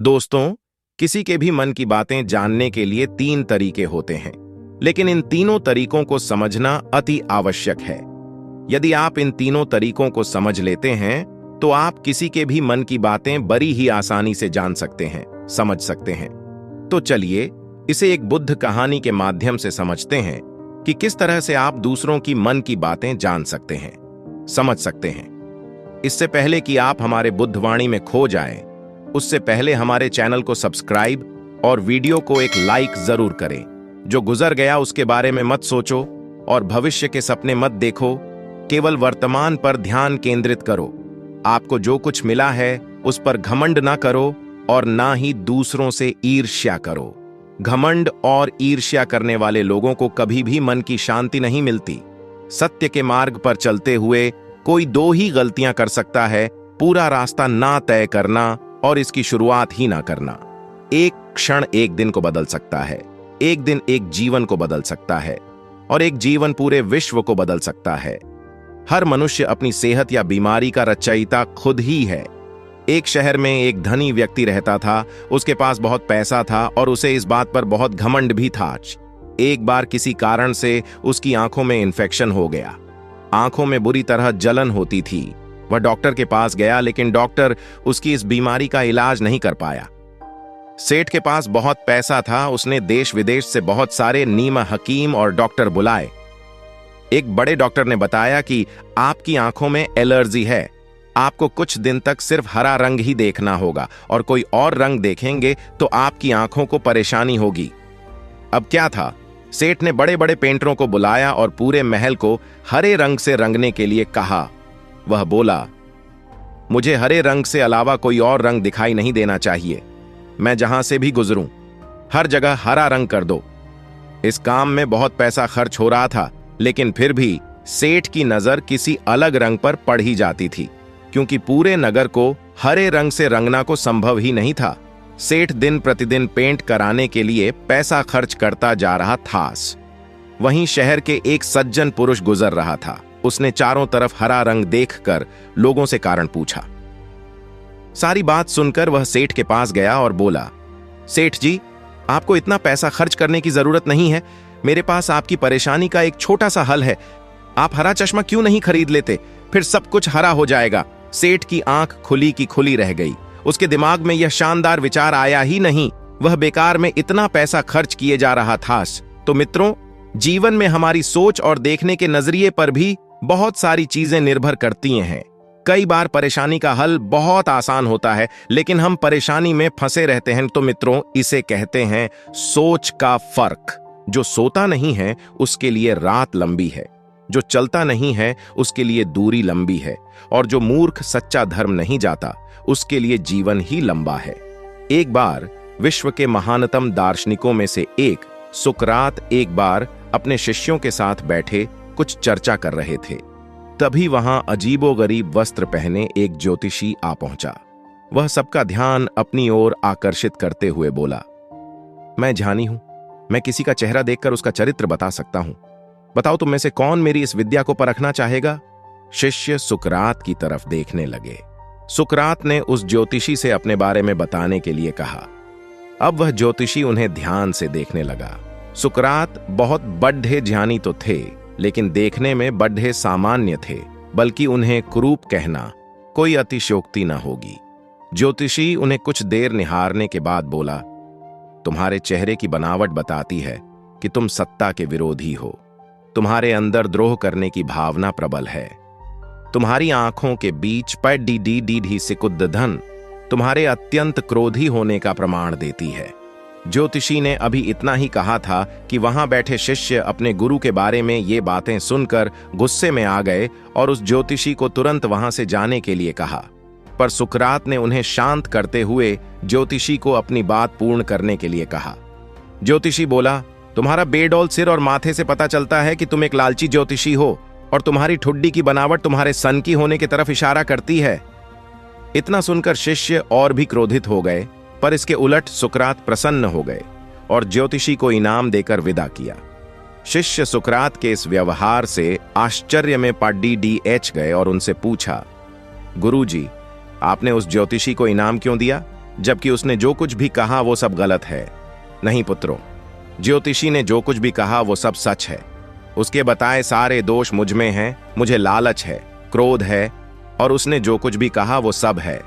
दोस्तों, किसी के भी मन की बातें जानने के लिए तीन तरीके होते हैं, लेकिन इन तीनों तरीकों को समझना अति आवश्यक है। यदि आप इन तीनों तरीकों को समझ लेते हैं, तो आप किसी के भी मन की बातें बड़ी ही आसानी से जान सकते हैं, समझ सकते हैं। तो चलिए, इसे एक बुद्ध कहानी के माध्यम से समझते हैं कि किस तरह से आप दूसरों की मन की बातें जान सकते हैं, समझ सकते हैं। इससे पहले कि आप हमारे बुद्धवाणी में खो जाएं, उससे पहले हमारे चैनल को सब्सक्राइब और वीडियो को एक लाइक जरूर करें। जो गुजर गया उसके बारे में मत सोचो और भविष्य के सपने मत देखो, केवल वर्तमान पर ध्यान केंद्रित करो। आपको जो कुछ मिला है उस पर घमंड ना करो और ना ही दूसरों से ईर्ष्या करो। घमंड और ईर्ष्या करने वाले लोगों को कभी भी मन की शांति नहीं मिलती। सत्य के मार्ग पर चलते हुए कोई दो ही गलतियां कर सकता है: पूरा रास्ता ना तय करना और इसकी शुरुआत ही ना करना। एक क्षण एक दिन को बदल सकता है, एक दिन एक जीवन को बदल सकता है और एक जीवन पूरे विश्व को बदल सकता है। हर मनुष्य अपनी सेहत या बीमारी का रचयिता खुद ही है। एक शहर में एक धनी व्यक्ति रहता था। उसके पास बहुत पैसा था और उसे इस बात पर बहुत घमंड भी था। एक बार किसी कारण से उसकी आंखों में इन्फेक्शन हो गया। आंखों में बुरी तरह जलन होती थी। वह डॉक्टर के पास गया, लेकिन डॉक्टर उसकी इस बीमारी का इलाज नहीं कर पाया। सेठ के पास बहुत पैसा था। उसने देश विदेश से बहुत सारे नीम हकीम और डॉक्टर बुलाए। एक बड़े डॉक्टर ने बताया कि आपकी आंखों में एलर्जी है, आपको कुछ दिन तक सिर्फ हरा रंग ही देखना होगा और कोई और रंग देखेंगे तो आपकी आंखों को परेशानी होगी। अब क्या था, सेठ ने बड़े बड़े पेंटरों को बुलाया और पूरे महल को हरे रंग से रंगने के लिए कहा। वह बोला, मुझे हरे रंग से अलावा कोई और रंग दिखाई नहीं देना चाहिए। मैं जहां से भी गुजरूं, हर जगह हरा रंग कर दो। इस काम में बहुत पैसा खर्च हो रहा था, लेकिन फिर भी सेठ की नजर किसी अलग रंग पर पड़ ही जाती थी, क्योंकि पूरे नगर को हरे रंग से रंगना को संभव ही नहीं था। सेठ दिन प्रतिदिन पेंट कराने के लिए पैसा खर्च करता जा रहा था। वहीं शहर के एक सज्जन पुरुष गुजर रहा था। उसने चारों तरफ हरा रंग देखकर लोगों से कारण पूछा। सारी बात सुनकर वह सेठ के पास गया और बोला, सेठ जी, आपको इतना पैसा खर्च करने की जरूरत नहीं है। मेरे पास आपकी परेशानी का एक छोटा सा हल है। आप हरा चश्मा क्यों नहीं खरीद लेते? फिर सब कुछ हरा हो जाएगा। सेठ की आंख खुली की खुली रह गई। उसके दिमाग में यह शानदार विचार आया ही नहीं। वह बेकार में इतना पैसा खर्च किए जा रहा था। तो मित्रों, जीवन में हमारी सोच और देखने के नजरिए पर भी बहुत सारी चीजें निर्भर करती हैं। कई बार परेशानी का हल बहुत आसान होता है, लेकिन हम परेशानी में फंसे रहते हैं। तो मित्रों, इसे कहते हैं सोच का फर्क। जो सोता नहीं है उसके लिए रात लंबी है, जो चलता नहीं है उसके लिए दूरी लंबी है, और जो मूर्ख सच्चा धर्म नहीं जाता उसके लिए जीवन ही लंबा है। एक बार विश्व के महानतम दार्शनिकों में से एक सुकरात एक बार अपने शिष्यों के साथ बैठे कुछ चर्चा कर रहे थे। तभी वहां अजीबोगरीब वस्त्र पहने एक ज्योतिषी आ पहुंचा। वह सबका ध्यान अपनी ओर आकर्षित करते हुए बोला, मैं ज्ञानी हूं, मैं किसी का चेहरा देखकर उसका चरित्र बता सकता हूं। बताओ तुम में से कौन मेरी इस विद्या को परखना चाहेगा? शिष्य सुकरात की तरफ देखने लगे। सुकरात ने उस ज्योतिषी से अपने बारे में बताने के लिए कहा। अब वह ज्योतिषी उन्हें ध्यान से देखने लगा। सुकरात बहुत बड्ढे ज्ञानी तो थे, लेकिन देखने में बड्ढे सामान्य थे, बल्कि उन्हें कुरूप कहना कोई अतिशयोक्ति न होगी। ज्योतिषी उन्हें कुछ देर निहारने के बाद बोला, तुम्हारे चेहरे की बनावट बताती है कि तुम सत्ता के विरोधी हो। तुम्हारे अंदर द्रोह करने की भावना प्रबल है। तुम्हारी आंखों के बीच डी सिकुद्द धन तुम्हारे अत्यंत क्रोधी होने का प्रमाण देती है। ज्योतिषी ने अभी इतना ही कहा था कि वहां बैठे शिष्य अपने गुरु के बारे में ये बातें सुनकर गुस्से में आ गए और उस ज्योतिषी को तुरंत वहां से जाने के लिए कहा। पर सुकरात ने उन्हें शांत करते हुए ज्योतिषी को अपनी बात पूर्ण करने के लिए कहा। ज्योतिषी बोला, तुम्हारा बेडौल सिर और माथे से पता चलता है कि तुम एक लालची ज्योतिषी हो, और तुम्हारी ठुड्डी की बनावट तुम्हारे सन की होने की तरफ इशारा करती है। इतना सुनकर शिष्य और भी क्रोधित हो गए, पर इसके उलट सुकरात प्रसन्न हो गए और ज्योतिषी को इनाम देकर विदा किया। शिष्य सुकरात के इस व्यवहार से आश्चर्य में पड़ गए और उनसे पूछा, गुरुजी, आपने उस ज्योतिषी को इनाम क्यों दिया? जबकि उसने जो कुछ भी कहा वो सब गलत है। नहीं पुत्रों, ज्योतिषी ने जो कुछ भी कहा वो सब सच है। उसके बताए सारे दोष मुझ में हैं। मुझे लालच है, क्रोध है, और उसने जो कुछ भी कहा वो सब है।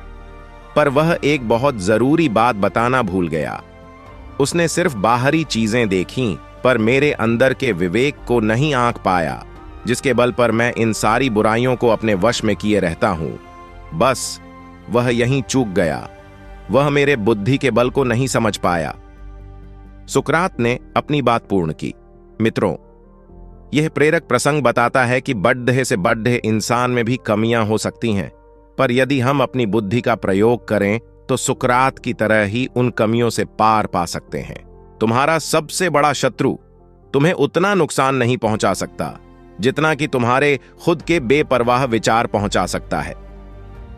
पर वह एक बहुत जरूरी बात बताना भूल गया। उसने सिर्फ बाहरी चीजें देखीं, पर मेरे अंदर के विवेक को नहीं आंक पाया, जिसके बल पर मैं इन सारी बुराइयों को अपने वश में किए रहता हूं। बस वह यहीं चूक गया। वह मेरे बुद्धि के बल को नहीं समझ पाया। सुकरात ने अपनी बात पूर्ण की। मित्रों, यह प्रेरक प्रसंग बताता है कि बड्ढे से बड्ढे इंसान में भी कमियां हो सकती हैं, पर यदि हम अपनी बुद्धि का प्रयोग करें तो सुकरात की तरह ही उन कमियों से पार पा सकते हैं। तुम्हारा सबसे बड़ा शत्रु तुम्हें उतना नुकसान नहीं पहुंचा सकता जितना कि तुम्हारे खुद के बेपरवाह विचार पहुंचा सकता है।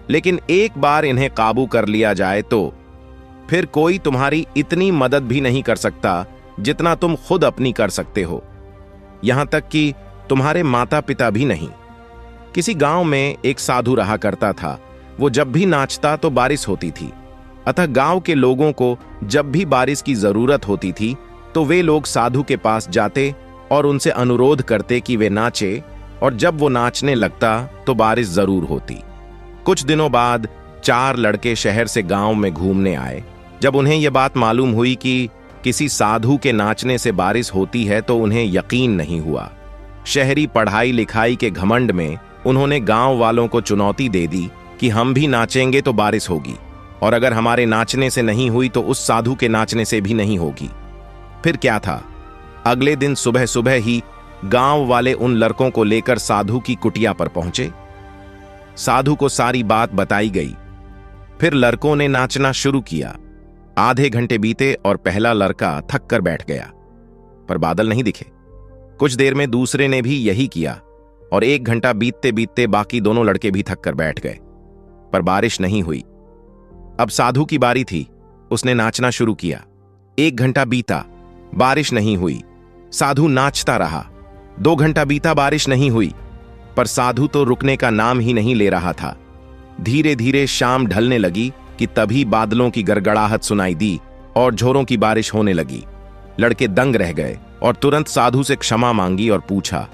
लेकिन एक बार इन्हें काबू कर लिया जाए तो फिर कोई तुम्हारी इतनी मदद भी नहीं कर सकता जितना तुम खुद अपनी कर सकते हो। यहां तक कि तुम्हारे माता पिता भी नहीं। किसी गांव में एक साधु रहा करता था। वो जब भी नाचता तो बारिश होती थी। अतः गांव के लोगों को जब भी बारिश की जरूरत होती थी तो वे लोग साधु के पास जाते और उनसे अनुरोध करते कि वे नाचे, और जब वो नाचने लगता तो बारिश जरूर होती। कुछ दिनों बाद 4 लड़के शहर से गांव में घूमने आए। जब उन्हें यह बात मालूम हुई कि किसी साधु के नाचने से बारिश होती है तो उन्हें यकीन नहीं हुआ। शहरी पढ़ाई लिखाई के घमंड में उन्होंने गांव वालों को चुनौती दे दी कि हम भी नाचेंगे तो बारिश होगी, और अगर हमारे नाचने से नहीं हुई तो उस साधु के नाचने से भी नहीं होगी। फिर क्या था, अगले दिन सुबह सुबह ही गांव वाले उन लड़कों को लेकर साधु की कुटिया पर पहुंचे। साधु को सारी बात बताई गई। फिर लड़कों ने नाचना शुरू किया। आधे घंटे बीते और पहला लड़का थक कर बैठ गया, पर बादल नहीं दिखे। कुछ देर में दूसरे ने भी यही किया, और 1 घंटा बीतते बीतते बाकी दोनों लड़के भी थक कर बैठ गए, पर बारिश नहीं हुई। अब साधु की बारी थी। उसने नाचना शुरू किया। 1 घंटा बीता, बारिश नहीं हुई। साधु नाचता रहा। 2 घंटा बीता, बारिश नहीं हुई, पर साधु तो रुकने का नाम ही नहीं ले रहा था। धीरे धीरे शाम ढलने लगी कि तभी बादलों की गड़गड़ाहट सुनाई दी और झोरों की बारिश होने लगी। लड़के दंग रह गए और तुरंत साधु से क्षमा मांगी और पूछा,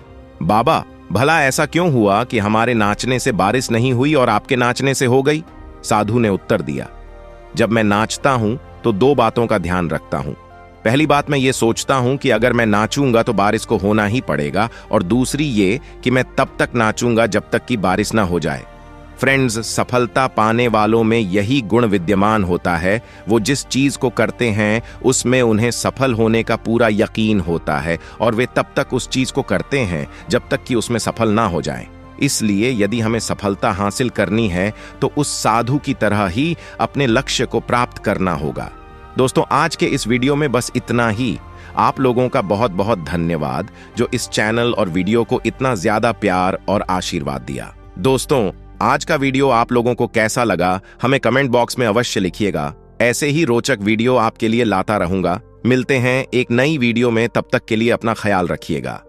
बाबा, भला ऐसा क्यों हुआ कि हमारे नाचने से बारिश नहीं हुई और आपके नाचने से हो गई? साधु ने उत्तर दिया, जब मैं नाचता हूं तो 2 बातों का ध्यान रखता हूं। पहली बात, मैं ये सोचता हूं कि अगर मैं नाचूंगा तो बारिश को होना ही पड़ेगा, और दूसरी ये कि मैं तब तक नाचूंगा जब तक कि बारिश ना हो जाए। फ्रेंड्स, सफलता पाने वालों में यही गुण विद्यमान होता है। वो जिस चीज को करते हैं उसमें उन्हें सफल होने का पूरा यकीन होता है, और वे तब तक उस चीज को करते हैं जब तक कि उसमें सफल ना हो जाएं। इसलिए यदि हमें सफलता हासिल करनी है तो उस साधु की तरह ही अपने लक्ष्य को प्राप्त करना होगा। दोस्तों, आज के इस वीडियो में बस इतना ही। आप लोगों का बहुत बहुत धन्यवाद जो इस चैनल और वीडियो को इतना ज्यादा प्यार और आशीर्वाद दिया। दोस्तों, आज का वीडियो आप लोगों को कैसा लगा हमें कमेंट बॉक्स में अवश्य लिखिएगा। ऐसे ही रोचक वीडियो आपके लिए लाता रहूंगा। मिलते हैं एक नई वीडियो में, तब तक के लिए अपना ख्याल रखिएगा।